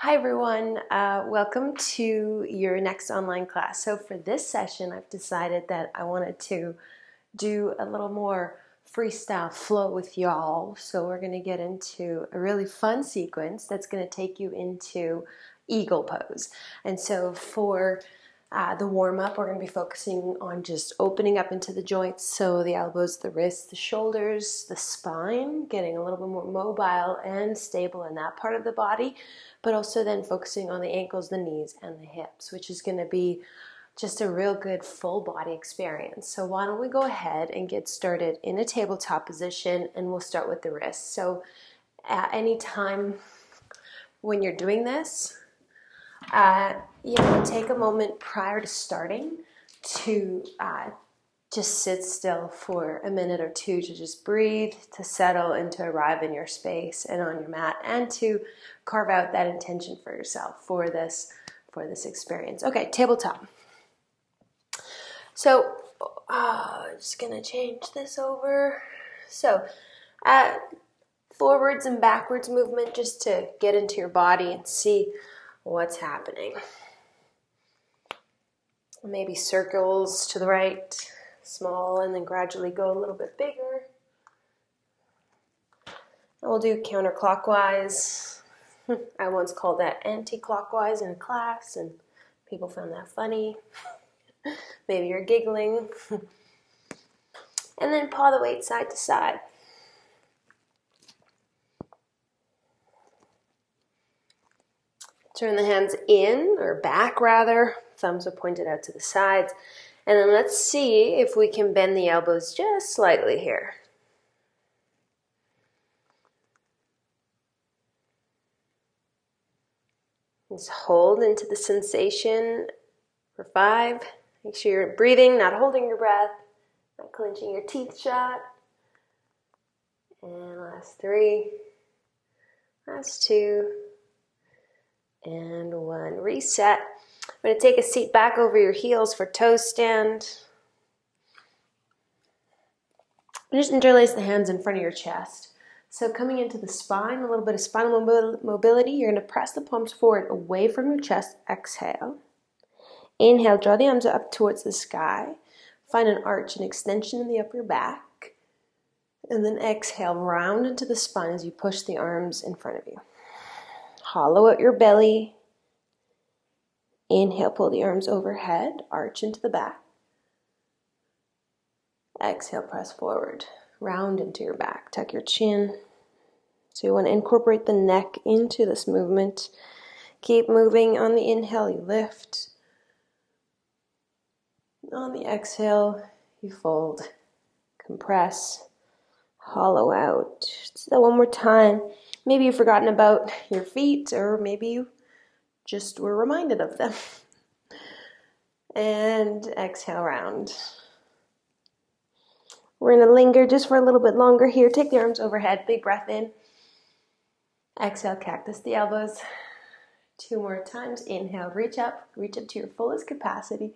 Hi everyone, welcome to your next online class. So for this session, I've decided that I wanted to do a little more freestyle flow with y'all. So we're going to get into a really fun sequence that's going to take you into eagle pose. And so for the warm-up, we're going to be focusing on just opening up into the joints, so the elbows, the wrists, the shoulders, the spine, getting a little bit more mobile and stable in that part of the body, but also then focusing on the ankles, the knees, and the hips, which is going to be just a real good full body experience. So why don't we go ahead and get started in a tabletop position, and we'll start with the wrists. So at any time when you're doing this, take a moment prior to starting to just sit still for a minute or two to just breathe, to settle and to arrive in your space and on your mat, and to carve out that intention for yourself for this experience. Okay, tabletop. So just gonna change this over. So forwards and backwards movement just to get into your body and see what's happening. Maybe circles to the right, small, and then gradually go a little bit bigger. And we'll do counterclockwise. I once called that anti-clockwise in a class, and people found that funny. Maybe you're giggling. And then paw the weight side to side. Turn the hands in, or back rather. Thumbs are pointed out to the sides. And then let's see if we can bend the elbows just slightly here. Just hold into the sensation for 5. Make sure you're breathing, not holding your breath, not clenching your teeth shut. And last 3, last 2, and 1. Reset. I'm going to take a seat back over your heels for toe stand. Just interlace the hands in front of your chest. So coming into the spine, a little bit of spinal mobility. You're going to press the palms forward away from your chest. Exhale. Inhale, draw the arms up towards the sky. Find an arch, an extension in the upper back. And then exhale, round into the spine as you push the arms in front of you. Hollow out your belly. Inhale, pull the arms overhead, arch into the back. Exhale, press forward, round into your back, tuck your chin. So you want to incorporate the neck into this movement. Keep moving. On the inhale, you lift. On the exhale, you fold, compress, hollow out. So one more time. Maybe you've forgotten about your feet, or maybe you just were reminded of them. And exhale, round. We're going to linger just for a little bit longer here. Take the arms overhead, big breath in. Exhale, cactus the elbows. 2 more times. Inhale, reach up to your fullest capacity.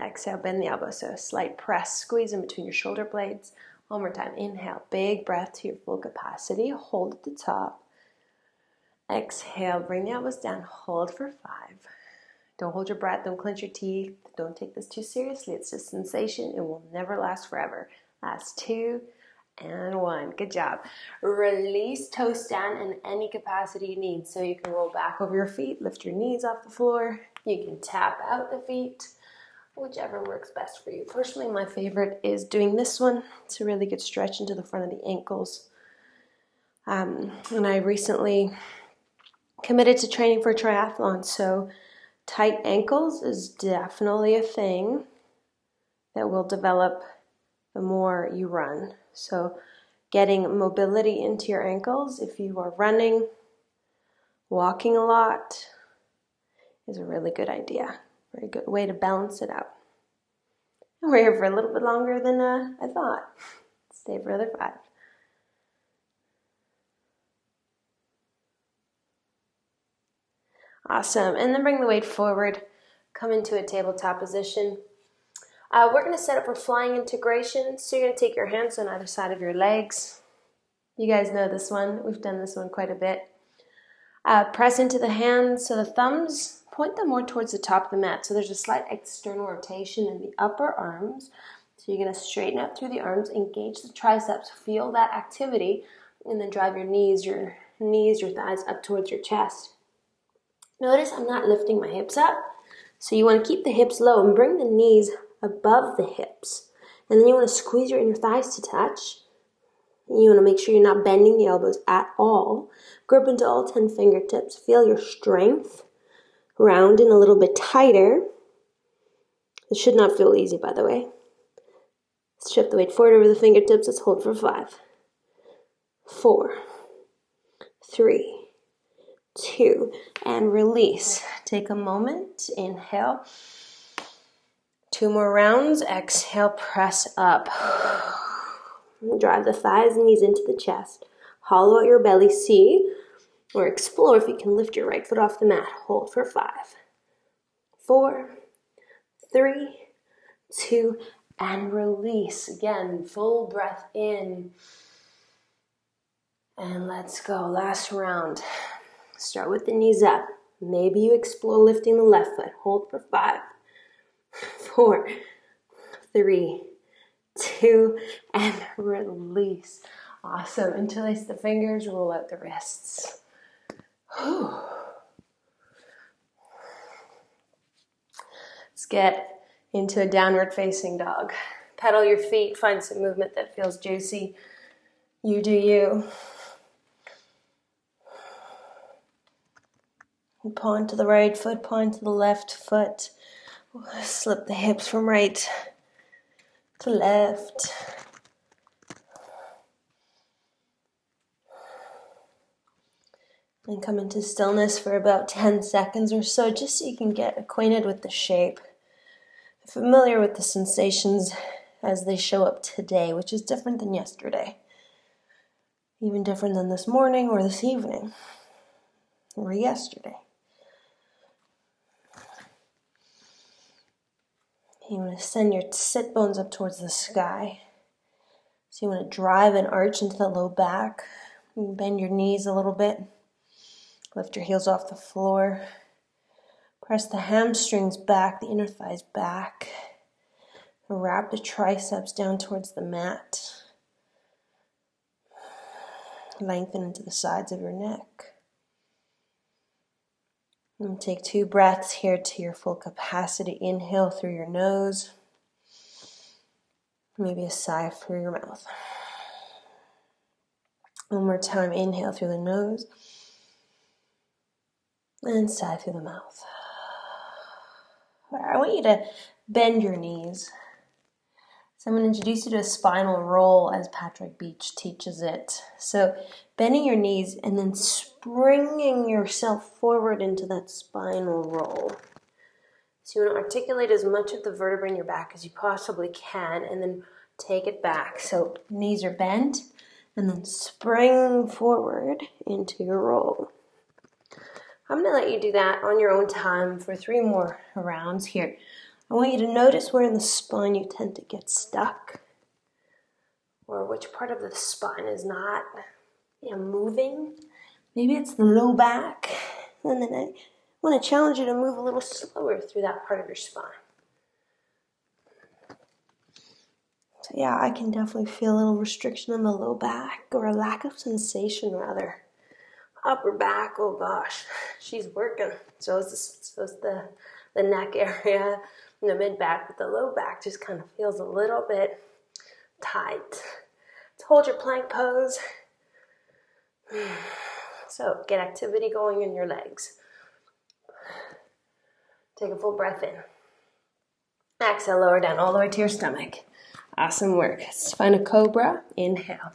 Exhale, bend the elbows. So a slight press, squeeze in between your shoulder blades. One more time. Inhale, big breath to your full capacity. Hold at the top. Exhale, bring the elbows down. Hold for 5. Don't hold your breath. Don't clench your teeth. Don't take this too seriously. It's just sensation. It will never last forever. Last 2 and 1. Good job. Release, toe stand in any capacity you need. So you can roll back over your feet, lift your knees off the floor. You can tap out the feet, whichever works best for you. Personally, my favorite is doing this one. It's a really good stretch into the front of the ankles. And I recently committed to training for a triathlon, so tight ankles is definitely a thing that will develop the more you run. So getting mobility into your ankles if you are running, walking a lot, is a really good idea. Very good way to balance it out. And we're here for a little bit longer than I thought. Stay for another 5. Awesome. And then bring the weight forward. Come into a tabletop position. We're going to set up for flying integration. So you're going to take your hands on either side of your legs. You guys know this one. We've done this one quite a bit. Press into the hands, so the thumbs, point them more towards the top of the mat. So there's a slight external rotation in the upper arms. So you're going to straighten up through the arms, engage the triceps, feel that activity, and then drive your knees, your thighs up towards your chest. Notice I'm not lifting my hips up. So you want to keep the hips low and bring the knees above the hips. And then you want to squeeze your inner thighs to touch. You want to make sure you're not bending the elbows at all. Grip into all 10 fingertips. Feel your strength. Round in a little bit tighter. It should not feel easy, by the way. Shift the weight forward over the fingertips. Let's hold for 5, 4, 3, 2, and release. Take a moment. Inhale. 2 more rounds. Exhale, press up. Drive the thighs and knees into the chest. Hollow out your belly. See or explore if you can lift your right foot off the mat. Hold for 5, 4, 3, 2, and release. Again, full breath in. And let's go. Last round. Start with the knees up. Maybe you explore lifting the left foot. Hold for 5, 4, 3, 2, and release. Awesome. Interlace the fingers, roll out the wrists. Whew. Let's get into a downward facing dog. Pedal your feet, find some movement that feels juicy. You do you. Paw into the right foot, paw into the left foot. Slip the hips from right to left. And come into stillness for about 10 seconds or so, just so you can get acquainted with the shape. Familiar with the sensations as they show up today, which is different than yesterday. Even different than this morning or this evening or yesterday. You want to send your sit bones up towards the sky. So you want to drive an arch into the low back. You bend your knees a little bit. Lift your heels off the floor. Press the hamstrings back, the inner thighs back. Wrap the triceps down towards the mat. Lengthen into the sides of your neck. And take 2 breaths here to your full capacity. Inhale through your nose. Maybe a sigh through your mouth. One more time. Inhale through the nose. And sigh through the mouth. I want you to bend your knees. So I'm going to introduce you to a spinal roll as Patrick Beach teaches it. So bending your knees and then springing yourself forward into that spinal roll. So you want to articulate as much of the vertebrae in your back as you possibly can and then take it back. So knees are bent and then spring forward into your roll. I'm going to let you do that on your own time for 3 more rounds here. I want you to notice where in the spine you tend to get stuck or which part of the spine is not moving. Maybe it's the low back. And then I want to challenge you to move a little slower through that part of your spine. So yeah, I can definitely feel a little restriction on the low back or a lack of sensation rather. Upper back, oh gosh, she's working. So is the neck area and the mid back, but the low back just kind of feels a little bit tight. Let's hold your plank pose. So get activity going in your legs. Take a full breath in. Exhale, lower down all the way to your stomach. Awesome work. Let's find a Cobra. Inhale.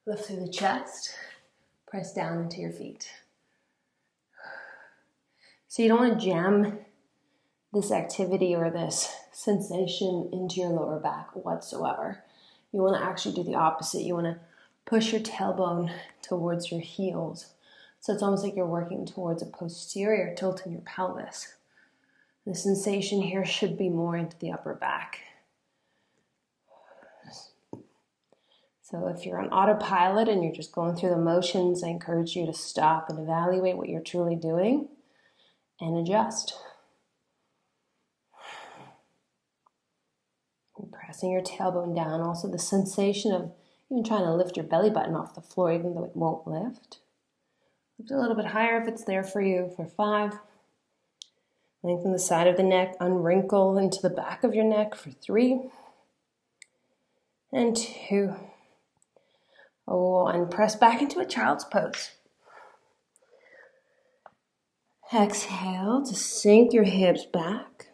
Lift through the chest. Press down into your feet. So you don't want to jam this activity or this sensation into your lower back whatsoever. You want to actually do the opposite. You want to push your tailbone towards your heels. So it's almost like you're working towards a posterior tilt in your pelvis. The sensation here should be more into the upper back. So if you're on autopilot and you're just going through the motions, I encourage you to stop and evaluate what you're truly doing and adjust. And pressing your tailbone down. Also the sensation of even trying to lift your belly button off the floor, even though it won't lift. Lift a little bit higher if it's there for you for 5. Lengthen the side of the neck, unwrinkle into the back of your neck for 3. And 2. And press back into a child's pose. Exhale to sink your hips back.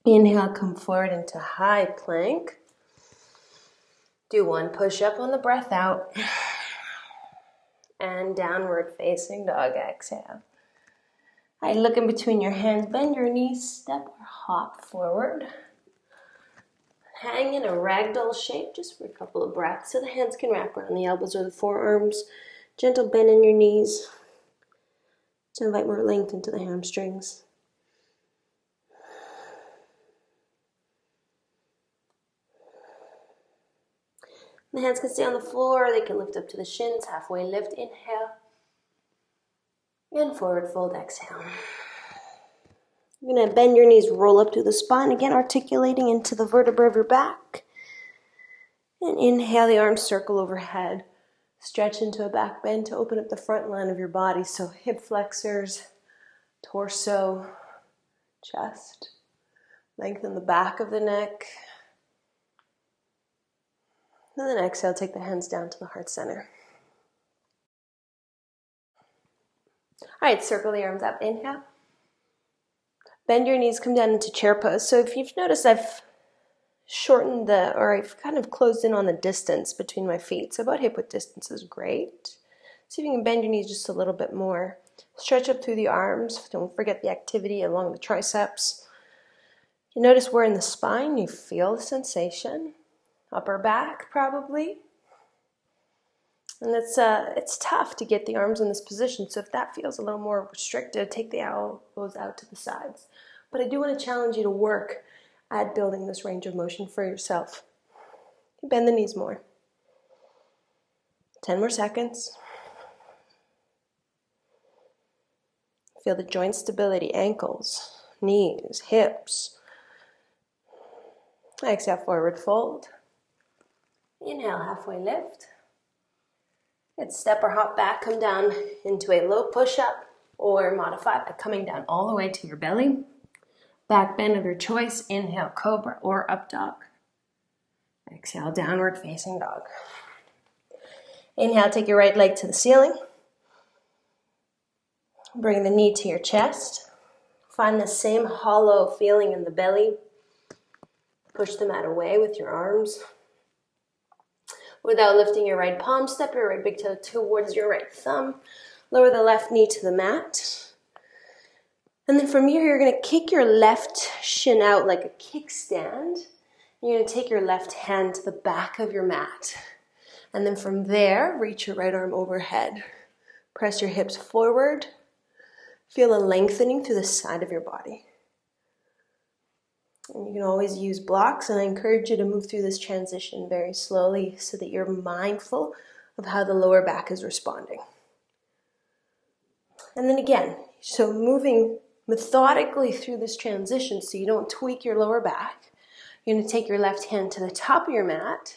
Inhale, come forward into high plank. Do 1 push-up on the breath out. And downward facing dog, exhale. All right, look in between your hands, bend your knees, step or hop forward. Hang in a ragdoll shape just for a couple of breaths so the hands can wrap around the elbows or the forearms. Gentle bend in your knees to invite more length into the hamstrings. The hands can stay on the floor, they can lift up to the shins, halfway lift, inhale. And forward fold, exhale. You're going to bend your knees, roll up through the spine, again articulating into the vertebra of your back. And inhale, the arms circle overhead. Stretch into a back bend to open up the front line of your body. So hip flexors, torso, chest. Lengthen the back of the neck. And then exhale, take the hands down to the heart center. All right, circle the arms up. Inhale. Bend your knees, come down into chair pose. So if you've noticed, I've shortened I've kind of closed in on the distance between my feet. So about hip width distance is great. See if you can bend your knees just a little bit more. Stretch up through the arms. Don't forget the activity along the triceps. You notice where in the spine you feel the sensation. Upper back probably. And it's tough to get the arms in this position, so if that feels a little more restricted, take the elbows out to the sides. But I do want to challenge you to work at building this range of motion for yourself. Bend the knees more. 10 more seconds. Feel the joint stability, ankles, knees, hips. Exhale, forward fold. Inhale, halfway lift. Let's step or hop back, come down into a low push-up or modify by coming down all the way to your belly. Back bend of your choice. Inhale, Cobra or up dog. Exhale, downward facing dog. Inhale, take your right leg to the ceiling. Bring the knee to your chest. Find the same hollow feeling in the belly. Push the mat away with your arms. Without lifting your right palm, step your right big toe towards your right thumb. Lower the left knee to the mat. And then from here, you're going to kick your left shin out like a kickstand. You're going to take your left hand to the back of your mat. And then from there, reach your right arm overhead. Press your hips forward. Feel a lengthening through the side of your body. And you can always use blocks, and I encourage you to move through this transition very slowly so that you're mindful of how the lower back is responding. And then again, so moving methodically through this transition so you don't tweak your lower back. You're going to take your left hand to the top of your mat,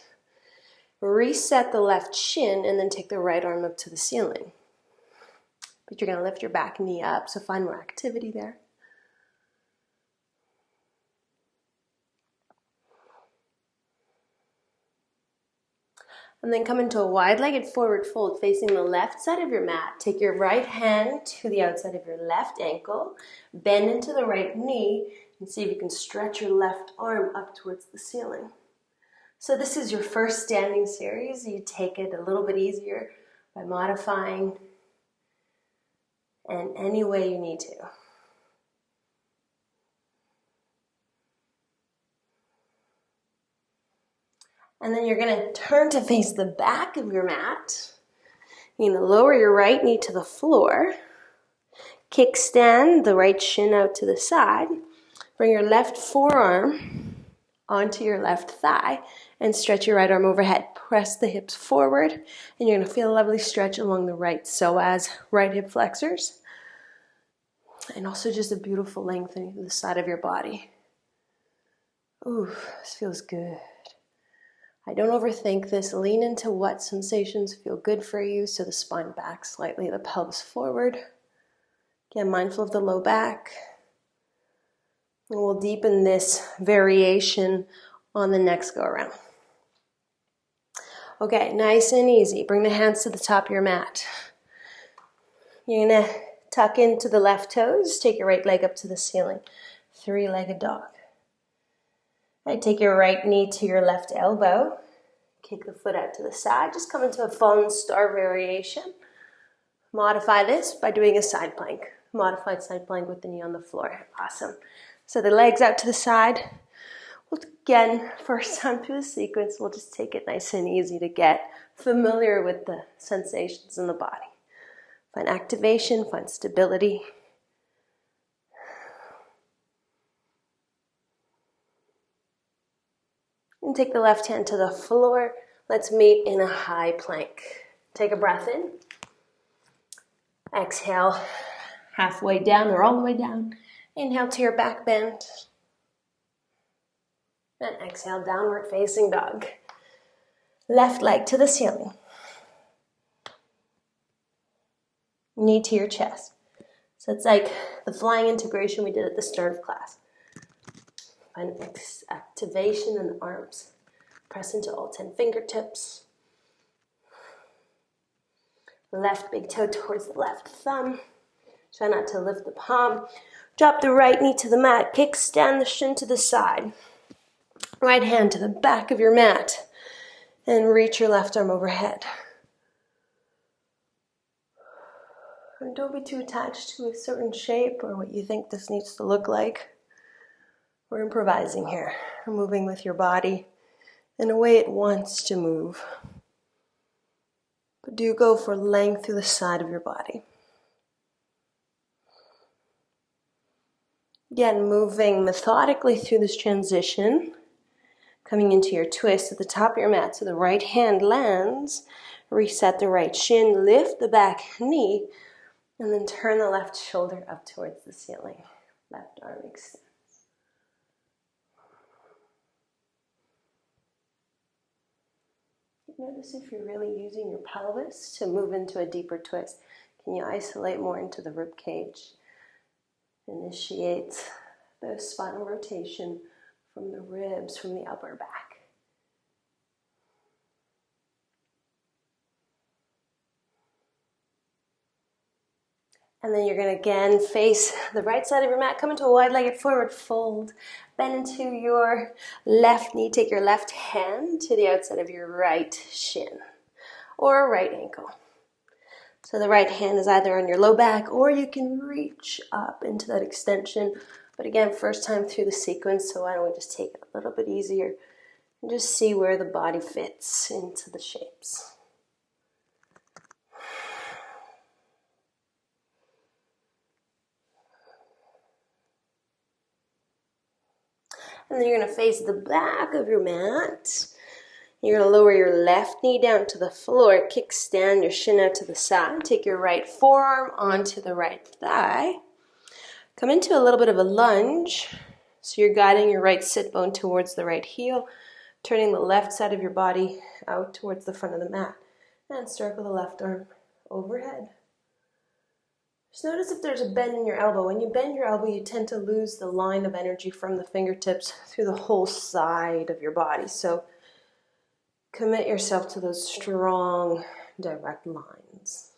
reset the left shin, and then take the right arm up to the ceiling. But you're going to lift your back knee up, so find more activity there. And then come into a wide-legged forward fold facing the left side of your mat. Take your right hand to the outside of your left ankle. Bend into the right knee and see if you can stretch your left arm up towards the ceiling. So this is your first standing series. You take it a little bit easier by modifying in any way you need to. And then you're going to turn to face the back of your mat. You're going to lower your right knee to the floor. Kickstand the right shin out to the side. Bring your left forearm onto your left thigh And stretch your right arm overhead. Press the hips forward, and you're going to feel a lovely stretch along the right psoas, right hip flexors. And also just a beautiful lengthening to the side of your body. Ooh, this feels good. I don't overthink this. Lean into what sensations feel good for you. So the spine back slightly, the pelvis forward. Again, mindful of the low back. And we'll deepen this variation on the next go around. Okay, nice and easy. Bring the hands to the top of your mat. You're going to tuck into the left toes. Take your right leg up to the ceiling. Three-legged dog. Right, take your right knee to your left elbow. Kick the foot out to the side. Just come into a fallen star variation. Modify this by doing a side plank. Modified side plank with the knee on the floor. Awesome. So the legs out to the side. Well, again, first time through the sequence, we'll just take it nice and easy to get familiar with the sensations in the body. Find activation, find stability. And take the left hand to the floor. Let's meet in a high plank. Take a breath in. Exhale, halfway down or all the way down. Inhale to your back bend. And exhale, downward facing dog. Left leg to the ceiling. Knee to your chest. So it's like the flying integration we did at the start of class. Find activation in the arms. Press into all 10 fingertips. Left big toe towards the left thumb. Try not to lift the palm. Drop the right knee to the mat. Kickstand the shin to the side. Right hand to the back of your mat. And reach your left arm overhead. And don't be too attached to a certain shape or what you think this needs to look like. We're improvising here. We're moving with your body in a way it wants to move. But do go for length through the side of your body. Again, moving methodically through this transition. Coming into your twist at the top of your mat. So the right hand lands. Reset the right shin. Lift the back knee. And then turn the left shoulder up towards the ceiling. Left arm extends. Notice if you're really using your pelvis to move into a deeper twist. Can you isolate more into the rib cage? Initiate the spinal rotation from the ribs, from the upper back. And then you're going to again face the right side of your mat. Come into a wide-legged forward fold. Bend into your left knee. Take your left hand to the outside of your right shin or right ankle. So the right hand is either on your low back or you can reach up into that extension. But again, first time through the sequence, so why don't we just take it a little bit easier and just see where the body fits into the shapes. And then you're going to face the back of your mat. You're going to lower your left knee down to the floor. Kickstand your shin out to the side. Take your right forearm onto the right thigh. Come into a little bit of a lunge. So you're guiding your right sit bone towards the right heel. Turning the left side of your body out towards the front of the mat. And circle the left arm overhead. Just notice if there's a bend in your elbow. When you bend your elbow, you tend to lose the line of energy from the fingertips through the whole side of your body. So commit yourself to those strong, direct lines.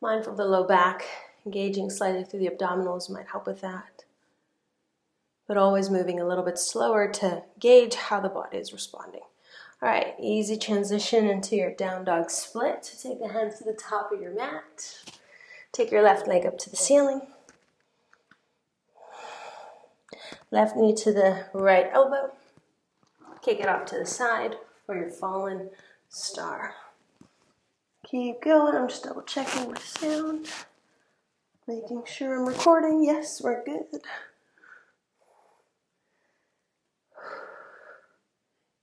Mindful of the low back, engaging slightly through the abdominals might help with that. But always moving a little bit slower to gauge how the body is responding. All right, easy transition into your down dog split. So take the hands to the top of your mat. Take your left leg up to the ceiling. Left knee to the right elbow. Kick it off to the side for your fallen star. Keep going. I'm just double checking my sound. Making sure I'm recording. Yes, we're good.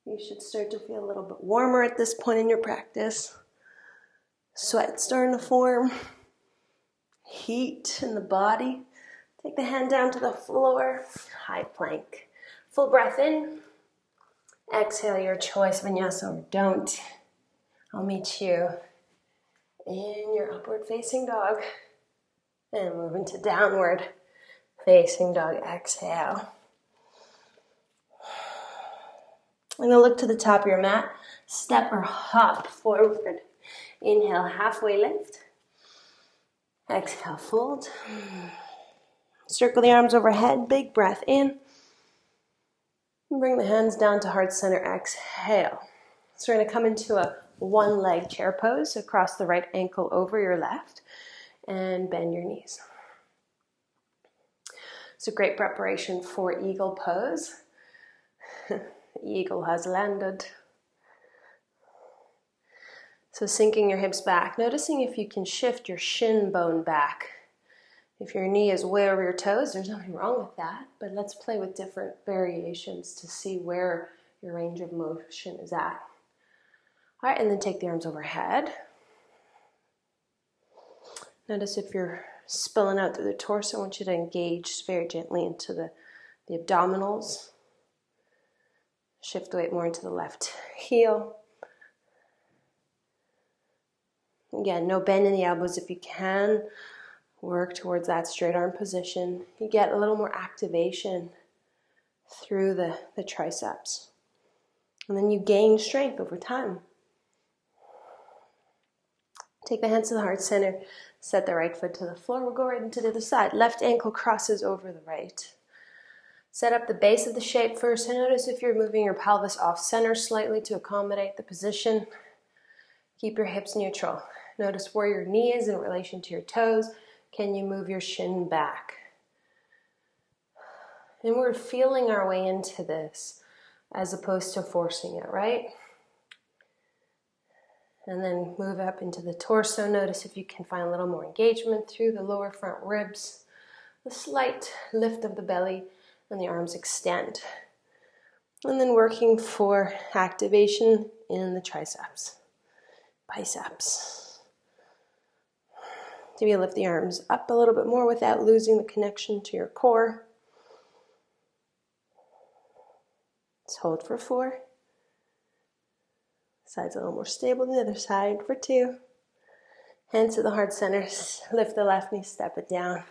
You should start to feel a little bit warmer at this point in your practice. Sweat starting to form. Heat in the body. Take the hand down to the floor. High plank. Full breath in. Exhale your choice, vinyasa or don't. I'll meet you in your upward facing dog. And move into downward facing dog. Exhale. I'm going to look to the top of your mat. Step or hop forward. Inhale, halfway lift. Exhale, fold. Circle the arms overhead. Big breath in. And bring the hands down to heart center. Exhale. So we're going to come into a one-leg chair pose. Across the right ankle over your left. And bend your knees. It's a great preparation for eagle pose. The eagle has landed. So sinking your hips back, noticing if you can shift your shin bone back. If your knee is way over your toes, there's nothing wrong with that, but let's play with different variations to see where your range of motion is at. All right, and then take the arms overhead. Notice if you're spilling out through the torso, I want you to engage very gently into the abdominals. Shift the weight more into the left heel. Again, no bend in the elbows if you can. Work towards that straight arm position. You get a little more activation through the triceps. And then you gain strength over time. Take the hands to the heart center. Set the right foot to the floor. We'll go right into the other side. Left ankle crosses over the right. Set up the base of the shape first. And notice if you're moving your pelvis off center slightly to accommodate the position. Keep your hips neutral. Notice where your knee is in relation to your toes. Can you move your shin back? And we're feeling our way into this as opposed to forcing it, right? And then move up into the torso. Notice if you can find a little more engagement through the lower front ribs. A slight lift of the belly and the arms extend. And then working for activation in the triceps, biceps. Maybe lift the arms up a little bit more without losing the connection to your core. Let's hold for 4. Side's a little more stable than the other side for 2. Hands to the heart center. Lift the left knee, step it down.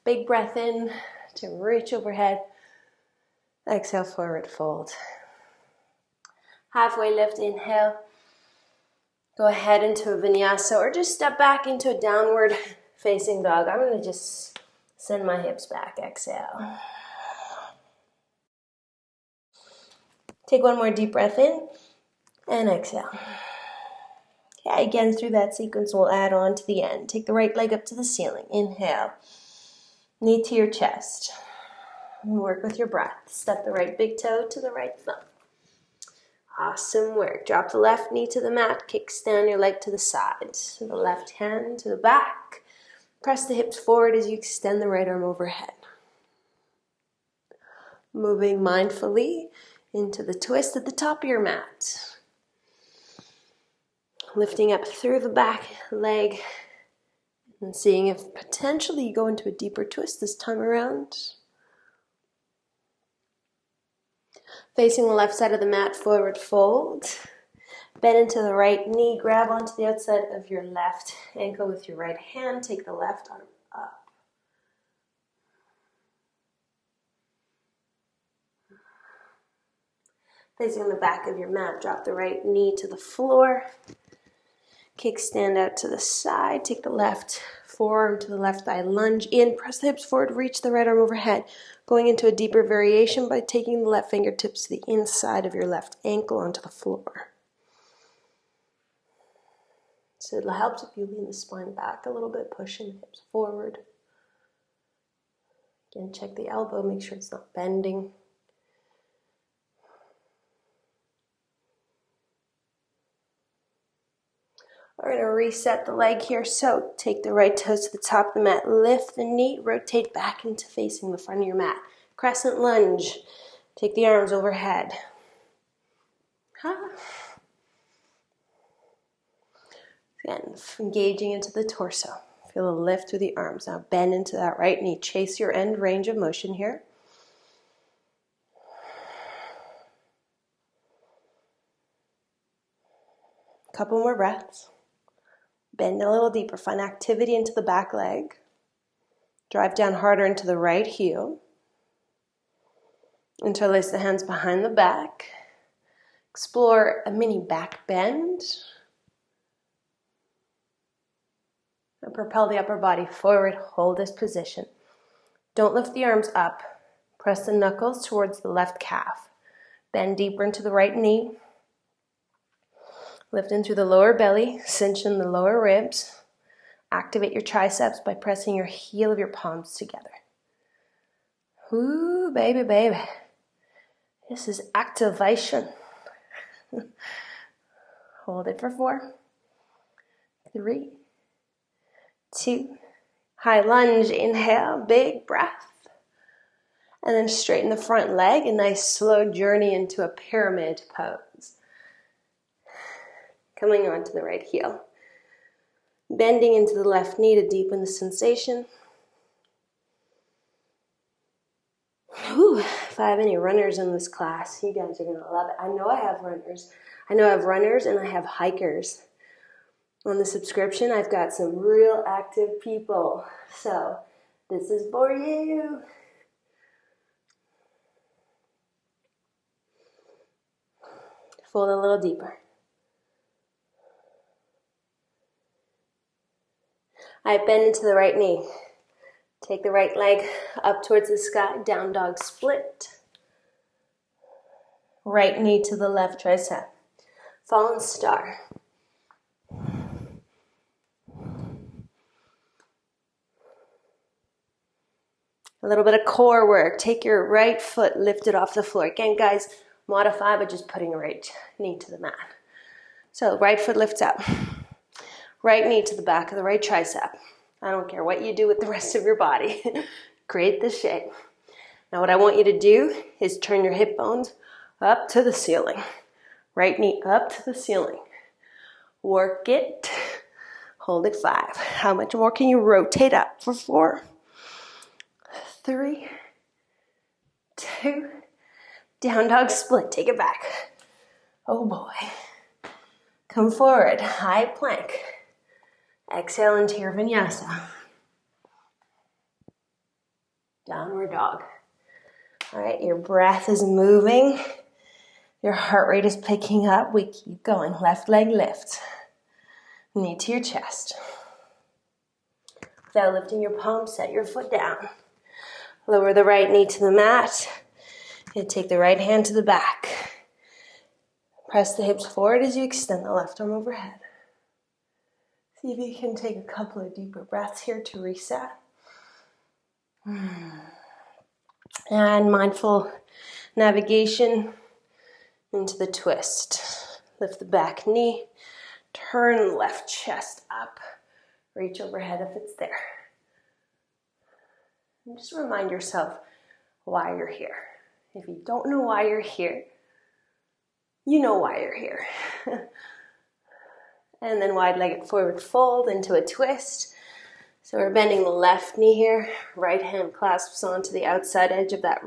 Big breath in to reach overhead. Exhale, forward fold. Halfway lift, inhale. Go ahead into a vinyasa or just step back into a downward facing dog. I'm going to just send my hips back. Exhale. Take one more deep breath in and exhale. Okay, again through that sequence we'll add on to the end. Take the right leg up to the ceiling. Inhale. Knee to your chest. And work with your breath. Step the right big toe to the right thumb. Awesome work. Drop the left knee to the mat. Kickstand your leg to the side. So the left hand to the back. Press the hips forward as you extend the right arm overhead. Moving mindfully into the twist at the top of your mat. Lifting up through the back leg. And seeing if potentially you go into a deeper twist this time around. Facing the left side of the mat, forward fold. Bend into the right knee, grab onto the outside of your left ankle with your right hand. Take the left arm up. Facing the back of your mat, drop the right knee to the floor. Kickstand out to the side. Take the left forearm to the left thigh, lunge in, press the hips forward, reach the right arm overhead. Going into a deeper variation by taking the left fingertips to the inside of your left ankle onto the floor. So it helps if you lean the spine back a little bit, pushing the hips forward. Again, check the elbow, make sure it's not bending. We're going to reset the leg here. So take the right toes to the top of the mat. Lift the knee. Rotate back into facing the front of your mat. Crescent lunge. Take the arms overhead. Again, engaging into the torso. Feel a lift through the arms. Now bend into that right knee. Chase your end range of motion here. Couple more breaths. Bend a little deeper. Find activity into the back leg. Drive down harder into the right heel. Interlace the hands behind the back. Explore a mini back bend. And propel the upper body forward. Hold this position. Don't lift the arms up. Press the knuckles towards the left calf. Bend deeper into the right knee. Lift in through the lower belly. Cinch in the lower ribs. Activate your triceps by pressing your heel of your palms together. Ooh, baby, baby. This is activation. Hold it for 4, 3, 2. High lunge, inhale, big breath. And then straighten the front leg, a nice slow journey into a pyramid pose. Coming onto the right heel. Bending into the left knee to deepen the sensation. Whew, if I have any runners in this class, you guys are going to love it. I know I have runners. I have runners and I have hikers. On the subscription, I've got some real active people. So, this is for you. Fold a little deeper. I bend into the right knee. Take the right leg up towards the sky, down dog split. Right knee to the left tricep. Fallen star. A little bit of core work. Take your right foot lifted off the floor. Again, guys, modify by just putting your right knee to the mat. So right foot lifts up. Right knee to the back of the right tricep. I don't care what you do with the rest of your body. Create this shape. Now what I want you to do is turn your hip bones up to the ceiling. Right knee up to the ceiling. Work it. Hold it 5. How much more can you rotate up for 4, 3, 2, down dog split. Take it back. Oh boy. Come forward, high plank. Exhale into your vinyasa. Downward dog. All right, your breath is moving. Your heart rate is picking up. We keep going. Left leg lift. Knee to your chest. Without lifting your palms, set your foot down. Lower the right knee to the mat. And take the right hand to the back. Press the hips forward as you extend the left arm overhead. See if you can take a couple of deeper breaths here to reset. And mindful navigation into the twist. Lift the back knee. Turn the left chest up. Reach overhead if it's there. And just remind yourself why you're here. If you don't know why you're here, you know why you're here. And then wide-legged forward fold into a twist. So we're bending the left knee here. Right hand clasps onto the outside edge of that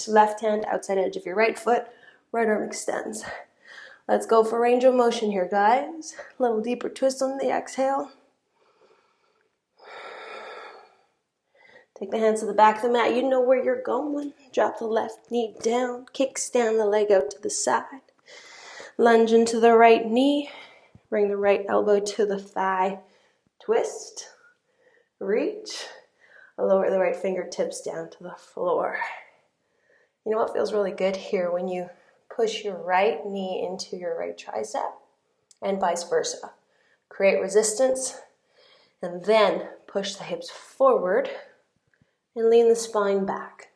left hand, outside edge of your right foot. Right arm extends. Let's go for range of motion here, guys. A little deeper twist on the exhale. Take the hands to the back of the mat. You know where you're going. Drop the left knee down. Kickstand the leg out to the side. Lunge into the right knee. Bring the right elbow to the thigh. Twist. Reach. Lower the right fingertips down to the floor. You know what feels really good here? When you push your right knee into your right tricep and vice versa. Create resistance and then push the hips forward and lean the spine back.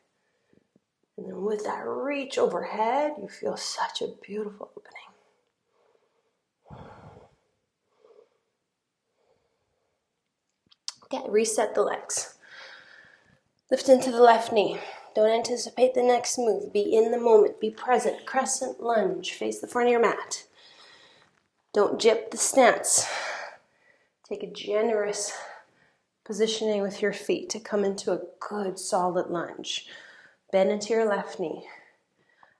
And then with that reach overhead, you feel such a beautiful opening. Okay, reset the legs. Lift into the left knee. Don't anticipate the next move. Be in the moment. Be present. Crescent lunge. Face the front of your mat. Don't jip the stance. Take a generous positioning with your feet to come into a good solid lunge. Bend into your left knee.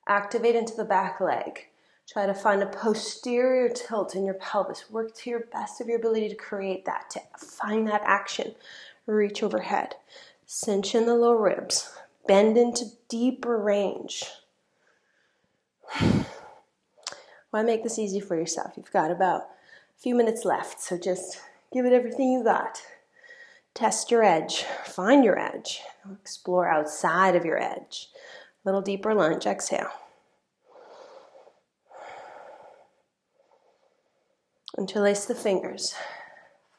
Activate into the back leg. Try to find a posterior tilt in your pelvis. Work to your best of your ability to create that, to find that action. Reach overhead. Cinch in the low ribs. Bend into deeper range. Why make this easy for yourself? You've got about a few minutes left, so just give it everything you got. Test your edge. Find your edge. Explore outside of your edge. A little deeper lunge. Exhale. Interlace the fingers.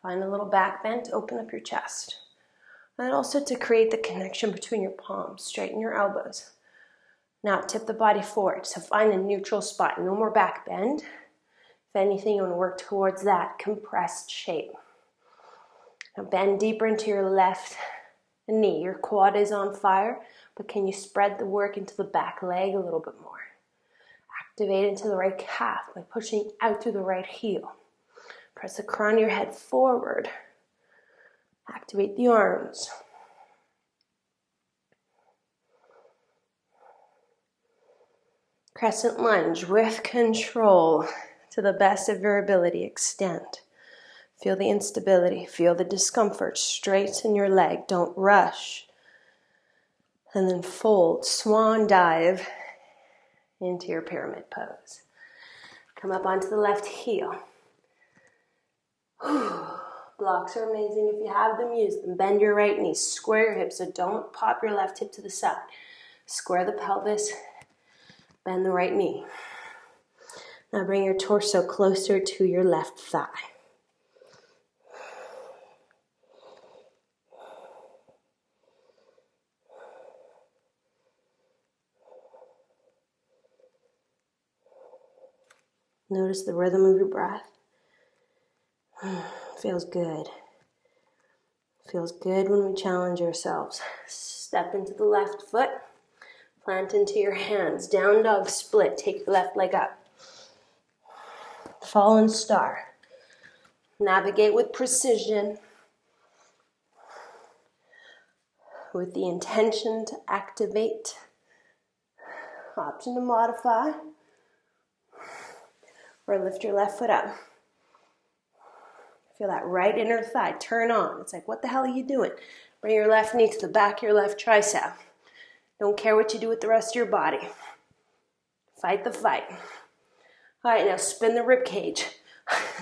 Find a little back bend to open up your chest. And also to create the connection between your palms. Straighten your elbows. Now tip the body forward. So find a neutral spot. No more back bend. If anything, you want to work towards that compressed shape. Now bend deeper into your left knee. Your quad is on fire, but can you spread the work into the back leg a little bit more? Activate into the right calf by pushing out through the right heel. Press the crown of your head forward. Activate the arms. Crescent lunge with control to the best of your ability. Extend. Feel the instability. Feel the discomfort. Straighten your leg. Don't rush. And then fold. Swan dive into your pyramid pose. Come up onto the left heel. Blocks are amazing. If you have them, use them. Bend your right knee. Square your hips. So don't pop your left hip to the side. Square the pelvis. Bend the right knee. Now bring your torso closer to your left thigh. Notice the rhythm of your breath. Feels good. Feels good when we challenge ourselves. Step into the left foot. Plant into your hands. Down dog split. Take your left leg up. Fallen star. Navigate with precision. With the intention to activate. Option to modify. Or lift your left foot up. Feel that right inner thigh turn on. It's like, what the hell are you doing? Bring your left knee to the back of your left tricep. Don't care what you do with the rest of your body. Fight the fight. All right, now spin the rib cage.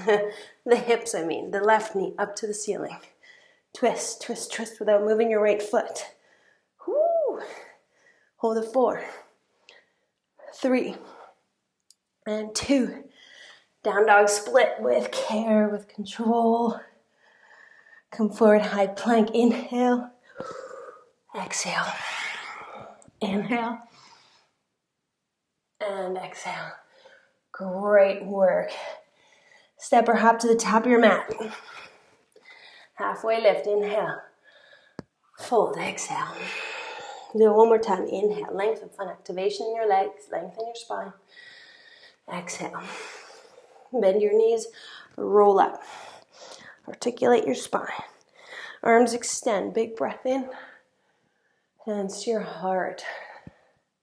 The hips, the left knee up to the ceiling. Twist, twist, twist without moving your right foot. Woo. Hold it 4, 3, and 2. Down dog split with care, with control. Come forward, high plank. Inhale. Exhale. Inhale. And exhale. Great work. Step or hop to the top of your mat. Halfway lift. Inhale. Fold. Exhale. Do it one more time. Inhale. Lengthen, fun activation in your legs. Lengthen your spine. Exhale. Bend your knees, roll up. Articulate your spine. Arms extend, big breath in. Hands to your heart.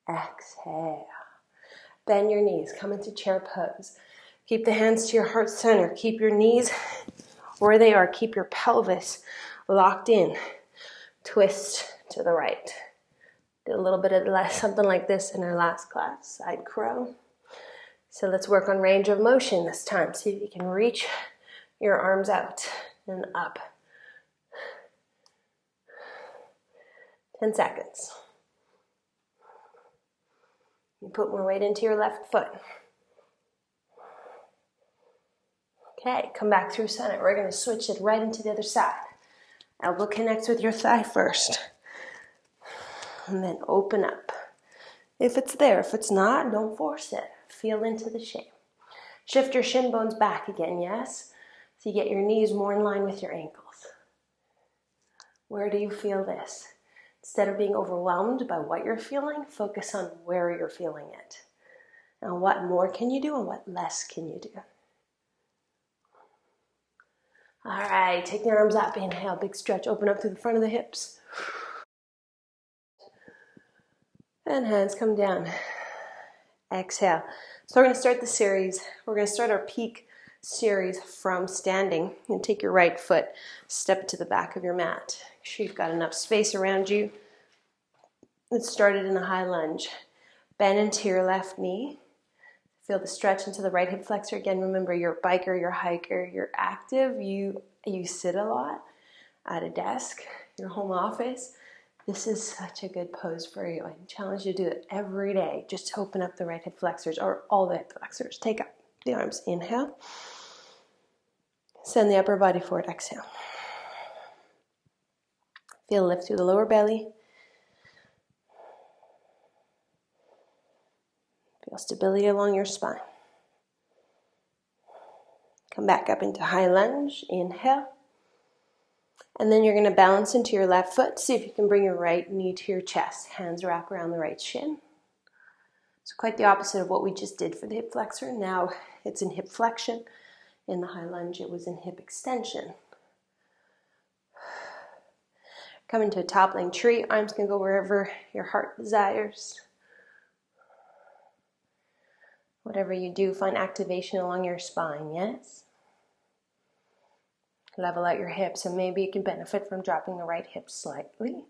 Exhale. Bend your knees, come into chair pose. Keep the hands to your heart center. Keep your knees where they are. Keep your pelvis locked in. Twist to the right. Did a little bit of something like this in our last class, side crow. So let's work on range of motion this time. See if you can reach your arms out and up. 10 seconds. You put more weight into your left foot. Okay, come back through center. We're going to switch it right into the other side. Elbow connects with your thigh first. And then open up. If it's there, if it's not, don't force it. Feel into the shape. Shift your shin bones back again, yes? So you get your knees more in line with your ankles. Where do you feel this? Instead of being overwhelmed by what you're feeling, focus on where you're feeling it. And what more can you do and what less can you do? All right, take the arms up. Inhale, big stretch. Open up to the front of the hips. And hands come down. Exhale. So we're going to start the series. We're going to start our peak series from standing. And take your right foot, step to the back of your mat. Make sure you've got enough space around you. Let's start it in a high lunge. Bend into your left knee. Feel the stretch into the right hip flexor. Again, remember, you're a biker, you're a hiker, you're active, you sit a lot at a desk, your home office. This is such a good pose for you. I challenge you to do it every day. Just to open up the right hip flexors, or all the hip flexors. Take up the arms. Inhale. Send the upper body forward. Exhale. Feel lift through the lower belly. Feel stability along your spine. Come back up into high lunge. Inhale. And then you're going to balance into your left foot. See if you can bring your right knee to your chest. Hands wrap around the right shin. It's quite the opposite of what we just did for the hip flexor. Now it's in hip flexion. In the high lunge, it was in hip extension. Come into a toppling tree. Arms can go wherever your heart desires. Whatever you do, find activation along your spine, yes? Level out your hips, and maybe you can benefit from dropping the right hip slightly.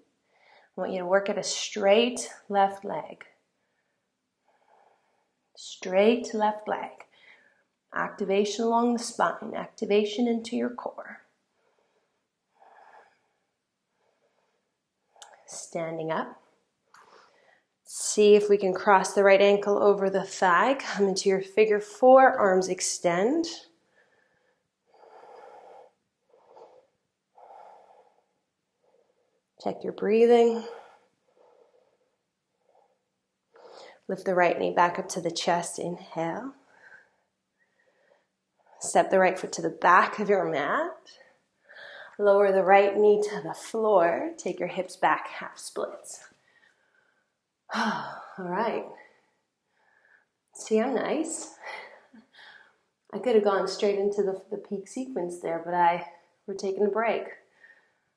I want you to work at a straight left leg. Straight left leg. Activation along the spine, activation into your core. Standing up. See if we can cross the right ankle over the thigh. Come into your figure four, arms extend. Check your breathing. Lift the right knee back up to the chest. Inhale. Step the right foot to the back of your mat. Lower the right knee to the floor. Take your hips back, half splits. All right. See, I'm nice. I could have gone straight into the peak sequence there, but we're taking a break.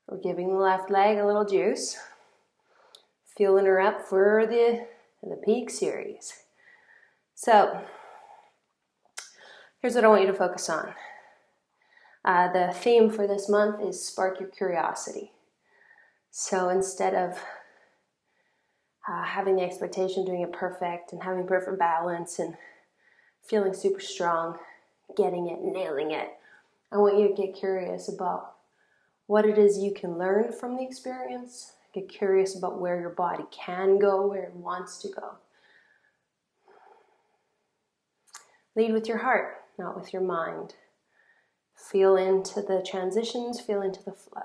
We're giving the left leg a little juice. Fueling her up for the peak series. So, here's what I want you to focus on. The theme for this month is spark your curiosity. So instead of having the expectation of doing it perfect and having perfect balance and feeling super strong, getting it, nailing it, I want you to get curious about what it is you can learn from the experience. Get curious about where your body can go, where it wants to go. Lead with your heart, not with your mind. Feel into the transitions, feel into the flow.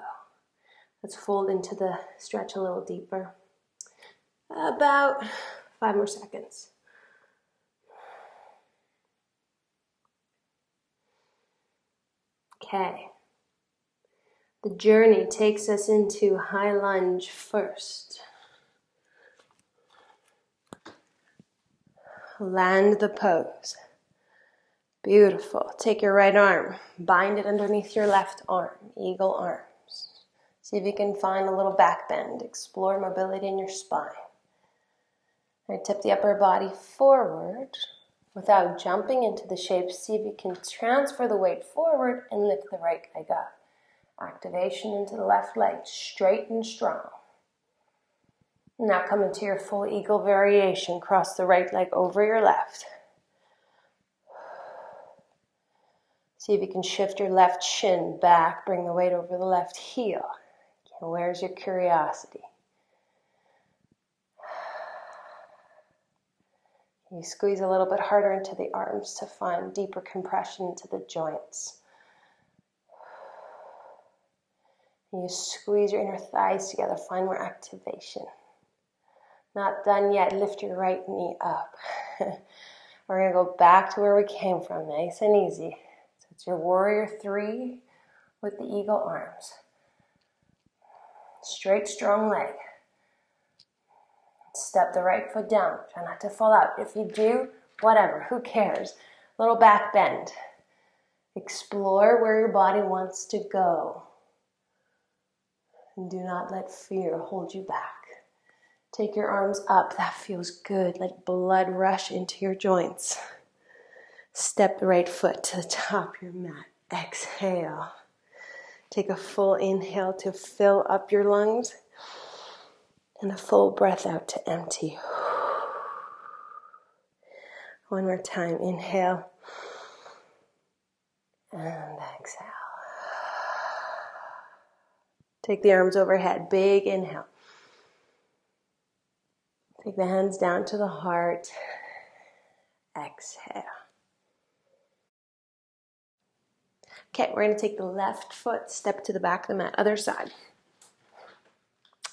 Let's fold into the stretch a little deeper. About 5 more seconds. Okay. The journey takes us into high lunge first. Land the pose. Beautiful. Take your right arm, bind it underneath your left arm, eagle arms. See if you can find a little back bend. Explore mobility in your spine. Right, tip the upper body forward without jumping into the shape. See if you can transfer the weight forward and lift the right leg up. Activation into the left leg, straight and strong. Now come into your full eagle variation. Cross the right leg over your left. See if you can shift your left shin back, bring the weight over the left heel. And where's your curiosity? You squeeze a little bit harder into the arms to find deeper compression into the joints. You squeeze your inner thighs together, find more activation. Not done yet, lift your right knee up. We're going to go back to where we came from, nice and easy. So it's your warrior 3 with the eagle arms. Straight, strong leg. Step the right foot down. Try not to fall out. If you do, whatever, who cares? Little back bend. Explore where your body wants to go. And do not let fear hold you back. Take your arms up. That feels good. Let blood rush into your joints. Step the right foot to the top of your mat. Exhale. Take a full inhale to fill up your lungs. And a full breath out to empty. One more time. Inhale. And exhale. Take the arms overhead. Big inhale. Take the hands down to the heart. Exhale. Okay, we're going to take the left foot, step to the back of the mat, other side.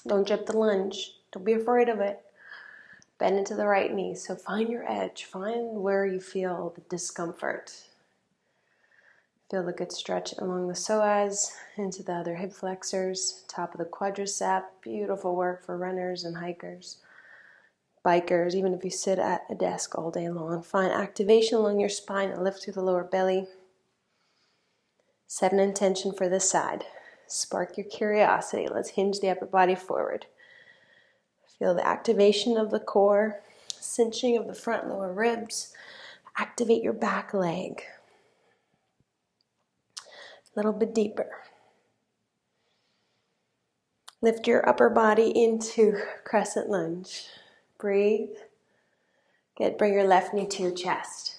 Don't jump the lunge. Don't be afraid of it. Bend into the right knee. So find your edge. Find where you feel the discomfort. Feel the good stretch along the psoas, into the other hip flexors, top of the quadricep. Beautiful work for runners and hikers, bikers, even if you sit at a desk all day long. Find activation along your spine and lift through the lower belly. Set an intention for this side. Spark your curiosity. Let's hinge the upper body forward. Feel the activation of the core, cinching of the front lower ribs. Activate your back leg. A little bit deeper. Lift your upper body into Crescent Lunge. Breathe. Good. Bring your left knee to your chest.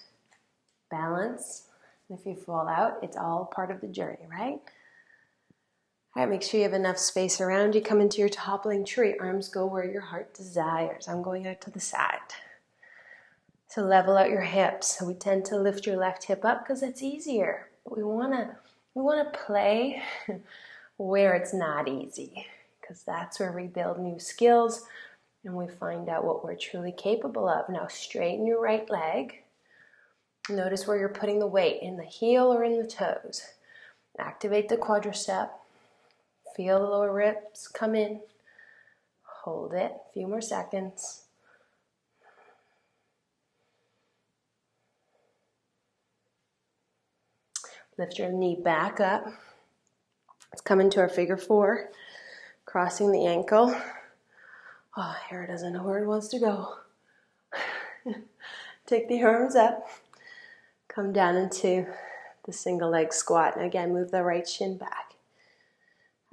Balance. If you fall out, it's all part of the journey, right? All right, make sure you have enough space around you. Come into your toppling tree. Arms go where your heart desires. I'm going out to the side. So level out your hips. So we tend to lift your left hip up because it's easier. But we want to play where it's not easy, because that's where we build new skills and we find out what we're truly capable of. Now straighten your right leg. Notice where you're putting the weight, in the heel or in the toes. Activate the quadricep. Feel the lower ribs come in. Hold it. A few more seconds. Lift your knee back up. Let's come into our figure four. Crossing the ankle. Oh, hair doesn't know where it wants to go. Take the arms up. Come down into the single leg squat. And again, move the right shin back.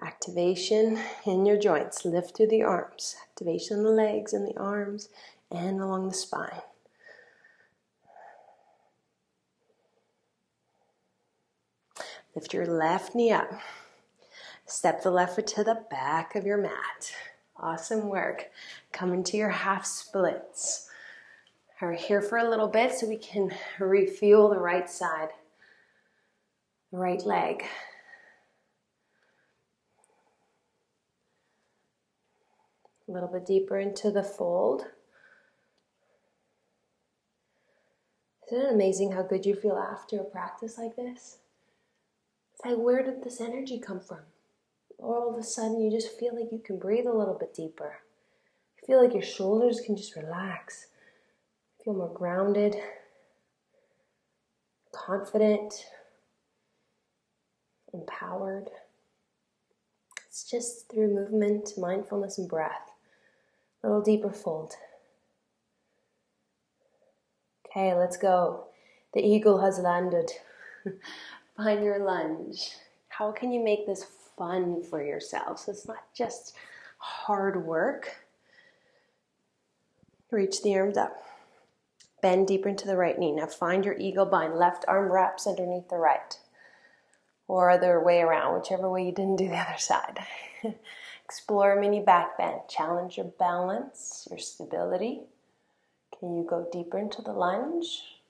Activation in your joints. Lift through the arms. Activation in the legs and the arms and along the spine. Lift your left knee up. Step the left foot to the back of your mat. Awesome work. Come into your half splits. We're here for a little bit so we can refuel the right side, the right leg. A little bit deeper into the fold. Isn't it amazing how good you feel after a practice like this? It's like, where did this energy come from? All of a sudden you just feel like you can breathe a little bit deeper. You feel like your shoulders can just relax. Feel more grounded, confident, empowered. It's just through movement, mindfulness, and breath. A little deeper fold. Okay, let's go. The eagle has landed. Find your lunge. How can you make this fun for yourself so it's not just hard work? Reach the arms up. Bend deeper into the right knee. Now find your eagle bind. Left arm wraps underneath the right. Or other way around, whichever way you didn't do the other side. Explore a mini back bend. Challenge your balance, your stability. Can you go deeper into the lunge?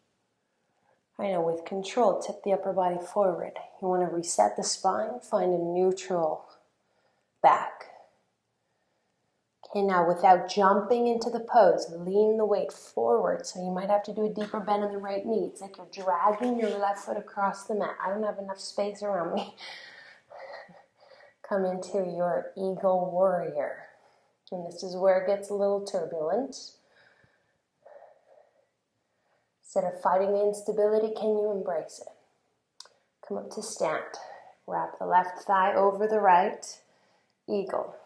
I know, with control, tip the upper body forward. You want to reset the spine, find a neutral back. Okay, now without jumping into the pose, lean the weight forward. So you might have to do a deeper bend in the right knee. It's like you're dragging your left foot across the mat. I don't have enough space around me. Come into your eagle warrior. And this is where it gets a little turbulent. Instead of fighting the instability, can you embrace it? Come up to stand. Wrap the left thigh over the right. Eagle.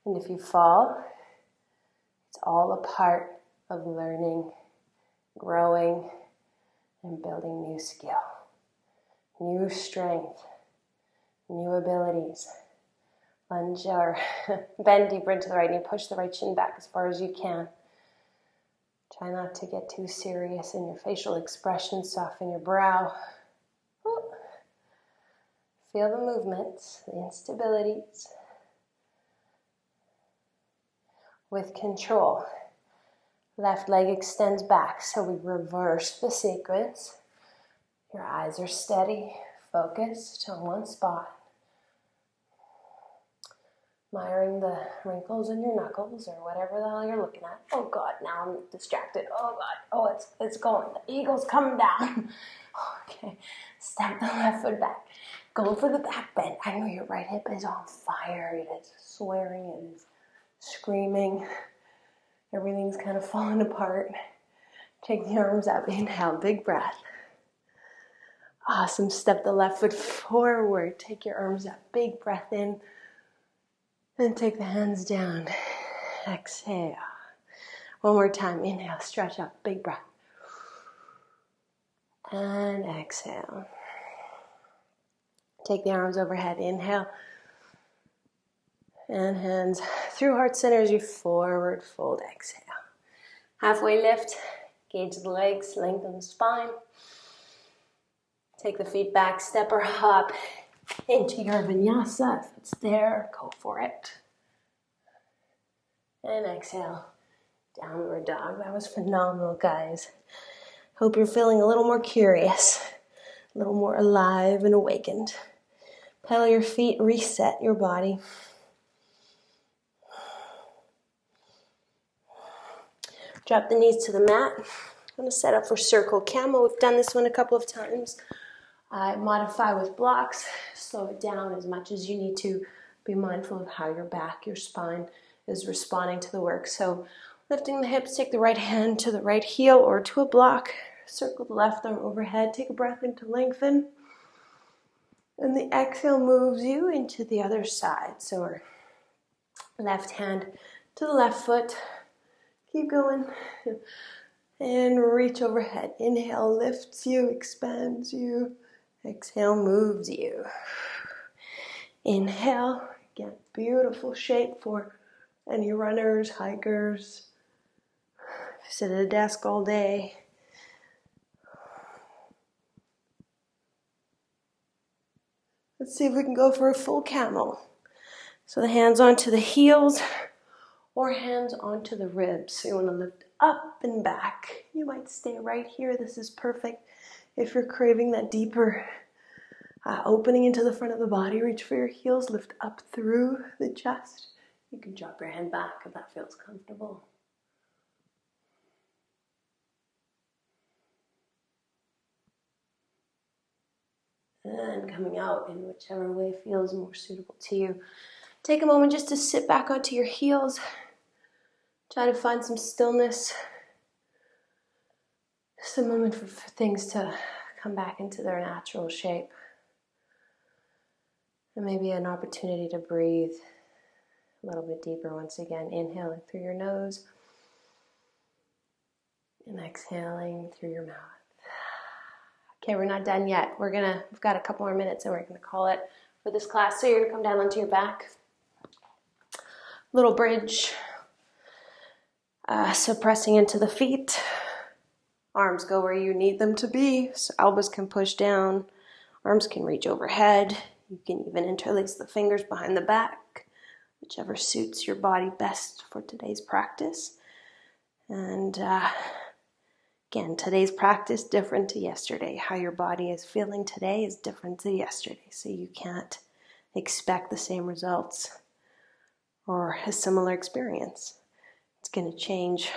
And if you fall, it's all a part of learning, growing, and building new skill, new strength, new abilities. Lunge or bend deeper into the right knee. Push the right shin back as far as you can. Try not to get too serious in your facial expression. Soften your brow. Feel the movements, the instabilities. With control. Left leg extends back, so we reverse the sequence. Your eyes are steady, focused on one spot. Admiring the wrinkles in your knuckles or whatever the hell you're looking at. Oh God, now I'm distracted. Oh God, oh it's going. The eagle's coming down. Okay, step the left foot back. Go for the back bend. I know your right hip is on fire. It is swearing, it is screaming. Everything's kind of falling apart. Take the arms up. Inhale, big breath. Awesome. Step the left foot forward. Take your arms up. Big breath in. And take the hands down. Exhale. One more time. Inhale, stretch up. Big breath. And exhale. Take the arms overhead. Inhale. And hands through heart center as you forward fold. Exhale. Halfway lift. Gauge the legs. Lengthen the spine. Take the feet back. Step or hop into your vinyasa. If it's there, go for it. And exhale. Downward dog. That was phenomenal, guys. Hope you're feeling a little more curious, a little more alive and awakened. Pedal your feet, reset your body. Drop the knees to the mat. I'm going to set up for circle camel. We've done this one a couple of times. Modify with blocks. Slow it down as much as you need to. Be mindful of how your back, your spine is responding to the work. So lifting the hips, take the right hand to the right heel or to a block. Circle the left arm overhead. Take a breath in to lengthen. And the exhale moves you into the other side. So we're left hand to the left foot. Keep going. And reach overhead. Inhale lifts you, expands you. Exhale moves you. Inhale. Again, beautiful shape for any runners, hikers. Sit at a desk all day. Let's see if we can go for a full camel. So the hands onto the heels or hands onto the ribs. So you want to lift up and back. You might stay right here. This is perfect. If you're craving that deeper opening into the front of the body, reach for your heels, lift up through the chest. You can drop your hand back if that feels comfortable. And coming out in whichever way feels more suitable to you. Take a moment just to sit back onto your heels. Try to find some stillness. Just a moment for things to come back into their natural shape. And maybe an opportunity to breathe a little bit deeper once again. Inhaling through your nose. And exhaling through your mouth. Okay, we're not done yet. We've got a couple more minutes and we're gonna call it for this class. So you're gonna come down onto your back. Little bridge. So pressing into the feet. Arms go where you need them to be. So elbows can push down. Arms can reach overhead. You can even interlace the fingers behind the back. Whichever suits your body best for today's practice. And again, today's practice different to yesterday. How your body is feeling today is different to yesterday. So you can't expect the same results or a similar experience. It's going to change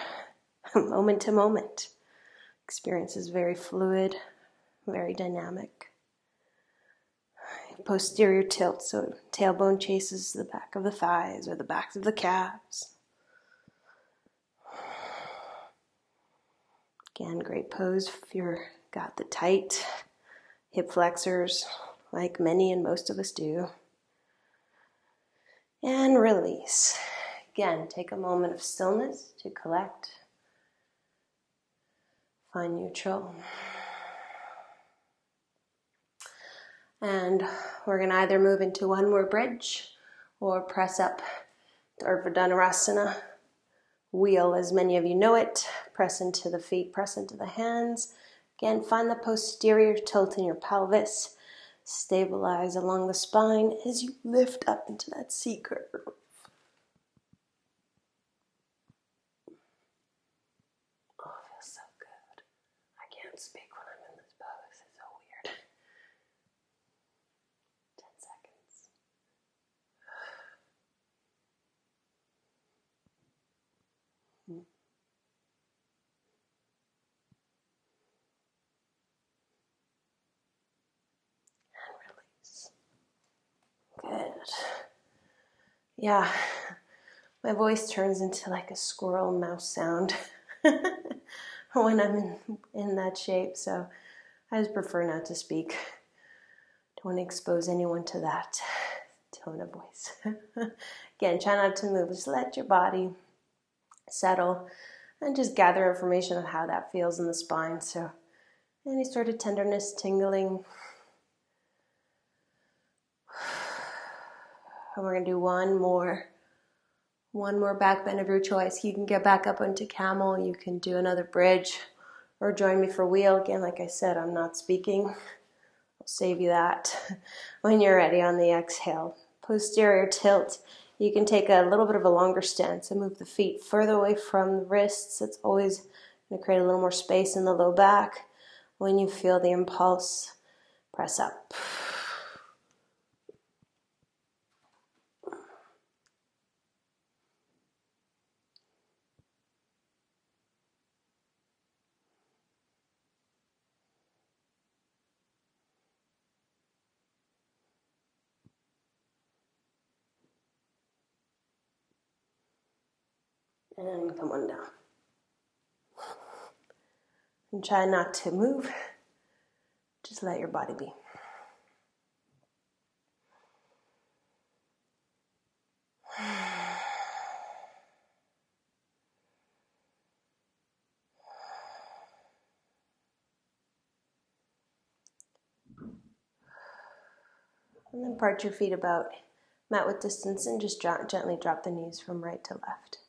moment to moment. Experience is very fluid, very dynamic. posterior tilt, so tailbone chases the back of the thighs or the backs of the calves. Again, great pose if you've got the tight hip flexors, like many and most of us do. And release. Again, take a moment of stillness to collect. Find neutral. And we're going to either move into one more bridge or press up to Urdhva Dhanurasana. Wheel, as many of you know it. Press into the feet, press into the hands. Again, find the posterior tilt in your pelvis. Stabilize along the spine as you lift up into that C curve. Oh, it feels so good. I can't speak when I'm in this pose. It's so weird. 10 seconds. And release. Good. Yeah, my voice turns into like a squirrel mouse sound when I'm in that shape, so I just prefer not to speak. Don't want to expose anyone to that tone of voice. Again, try not to move. Just let your body settle and just gather information on how that feels in the spine. So any sort of tenderness, tingling. And we're going to do one more back bend of your choice. You can get back up into camel. You can do another bridge or join me for wheel. Again, like I said, I'm not speaking. I'll save you that when you're ready on the exhale. Posterior tilt. You can take a little bit of a longer stance and move the feet further away from the wrists. It's always going to create a little more space in the low back. When you feel the impulse, press up. And come on down. And try not to move. Just let your body be. And then part your feet about mat width distance and just gently drop the knees from right to left.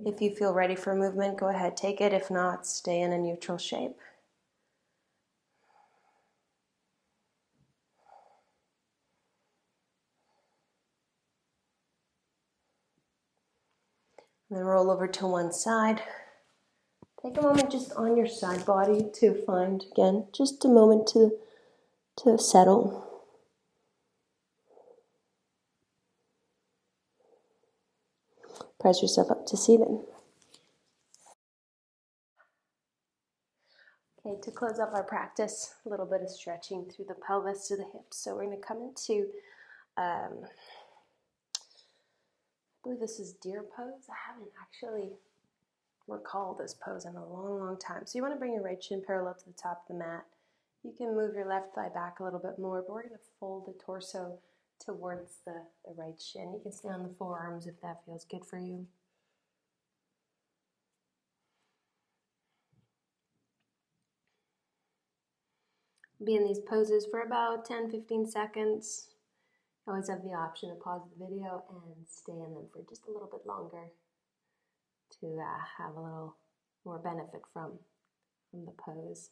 If you feel ready for movement, go ahead, take it. If not, stay in a neutral shape. And then roll over to one side. Take a moment just on your side body to find, again, just a moment to settle. Press yourself up to seated. Okay, to close up our practice, a little bit of stretching through the pelvis to the hips. So we're going to come into, I believe this is deer pose. I haven't actually recalled this pose in a long, long time. So you want to bring your right shin parallel to the top of the mat. You can move your left thigh back a little bit more, but we're going to fold the torso towards the right shin. You can stay on the forearms if that feels good for you. Be in these poses for about 10-15 seconds. You always have the option to pause the video and stay in them for just a little bit longer to have a little more benefit from the pose.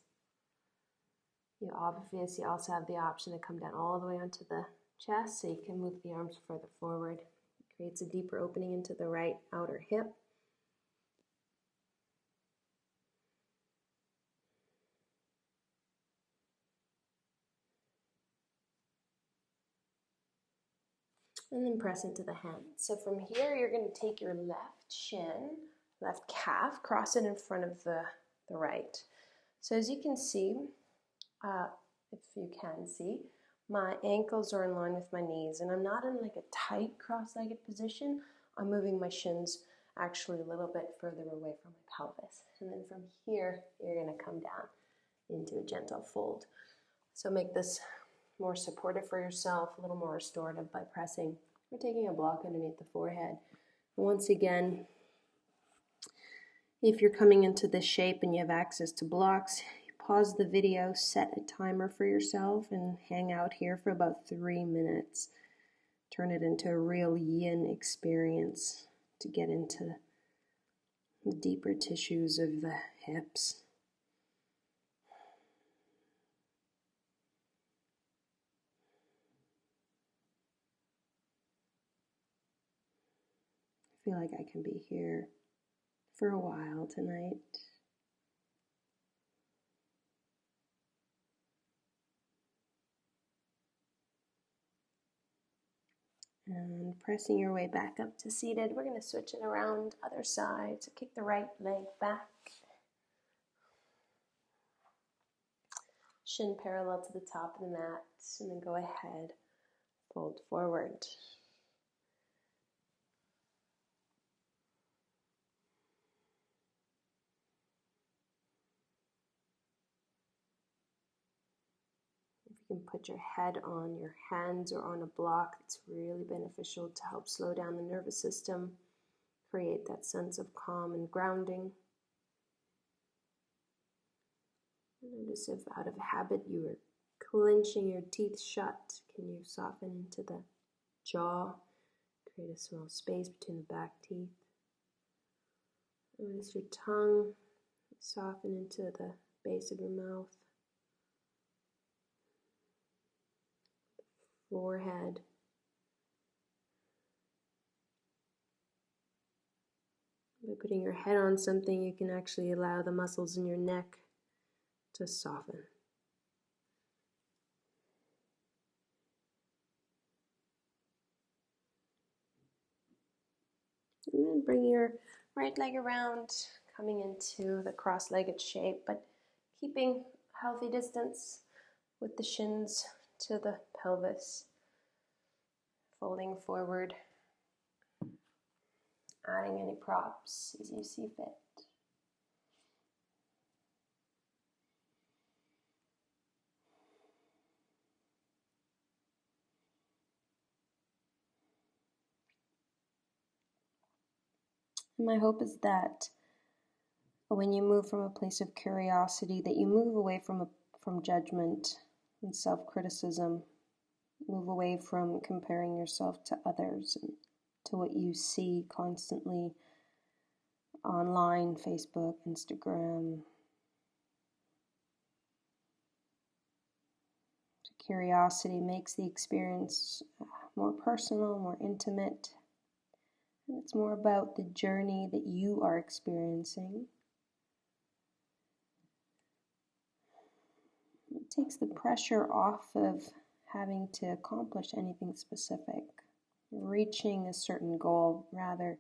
You obviously also have the option to come down all the way onto the chest, so you can move the arms further forward. It creates a deeper opening into the right outer hip. And then press into the hands. So from here, you're going to take your left shin, left calf, cross it in front of the right. So as you can see, if you can see, My ankles are in line with my knees, and I'm not in like a tight cross-legged position. I'm moving my shins actually a little bit further away from my pelvis. And then from here, you're going to come down into a gentle fold. So make this more supportive for yourself, a little more restorative by pressing or taking a block underneath the forehead. And once again, if you're coming into this shape and you have access to blocks, pause the video, set a timer for yourself, and hang out here for about 3 minutes. Turn it into a real yin experience to get into the deeper tissues of the hips. I feel like I can be here for a while tonight. And pressing your way back up to seated, we're going to switch it around, other side. So kick the right leg back. Shin parallel to the top of the mat, and then go ahead, fold forward. You can put your head on your hands or on a block. It's really beneficial to help slow down the nervous system, create that sense of calm and grounding. Notice if out of habit you are clenching your teeth shut, can you soften into the jaw, create a small space between the back teeth. Notice your tongue, soften into the base of your mouth. Forehead. By putting your head on something, you can actually allow the muscles in your neck to soften. And then bring your right leg around, coming into the cross-legged shape, but keeping a healthy distance with the shins to the pelvis. Folding forward, adding any props as you see fit. And my hope is that when you move from a place of curiosity, that you move away from judgment and self-criticism, move away from comparing yourself to others and to what you see constantly online, Facebook, Instagram. Curiosity makes the experience more personal, more intimate, and it's more about the journey that you are experiencing. It takes the pressure off of having to accomplish anything specific, reaching a certain goal, rather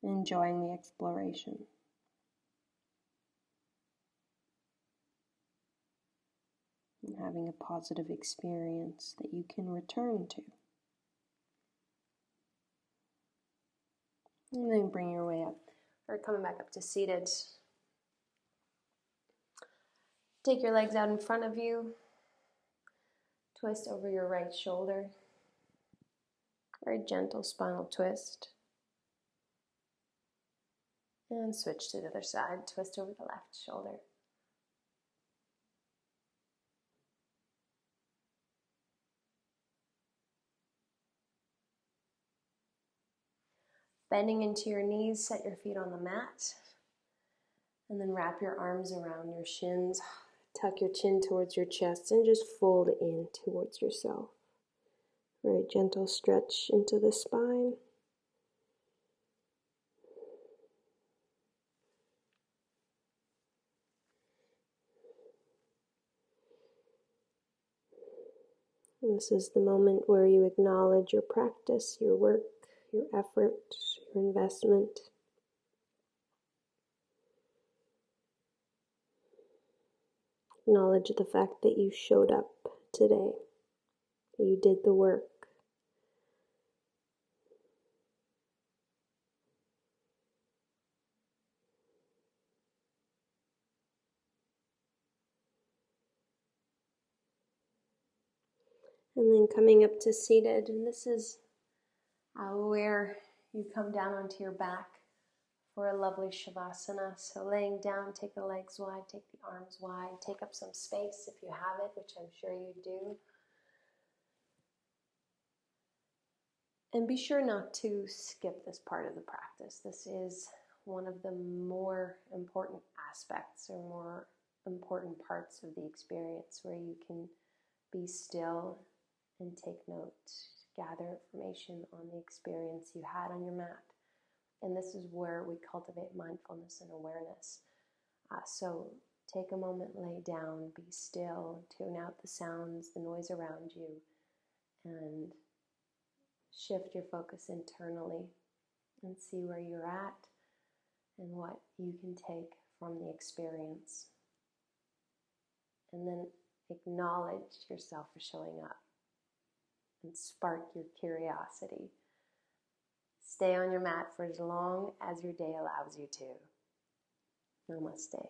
enjoying the exploration. And having a positive experience that you can return to. And then bring your way up, or coming back up to seated. Take your legs out in front of you. Twist over your right shoulder. Very gentle spinal twist. And switch to the other side. Twist over the left shoulder. Bending into your knees, set your feet on the mat. And then wrap your arms around your shins. Tuck your chin towards your chest and just fold in towards yourself. Very gentle stretch into the spine. And this is the moment where you acknowledge your practice, your work, your effort, your investment. Acknowledge the fact that you showed up today. You did the work. And then coming up to seated, and this is where you come down onto your back for a lovely Shavasana. So laying down, take the legs wide, take the arms wide, take up some space if you have it, which I'm sure you do. And be sure not to skip this part of the practice. This is one of the more important aspects or more important parts of the experience where you can be still and take notes, gather information on the experience you had on your mat. And this is where we cultivate mindfulness and awareness. So take a moment, lay down, be still, tune out the sounds, the noise around you, and shift your focus internally and see where you're at and what you can take from the experience. And then acknowledge yourself for showing up and spark your curiosity. Stay on your mat for as long as your day allows you to. Namaste.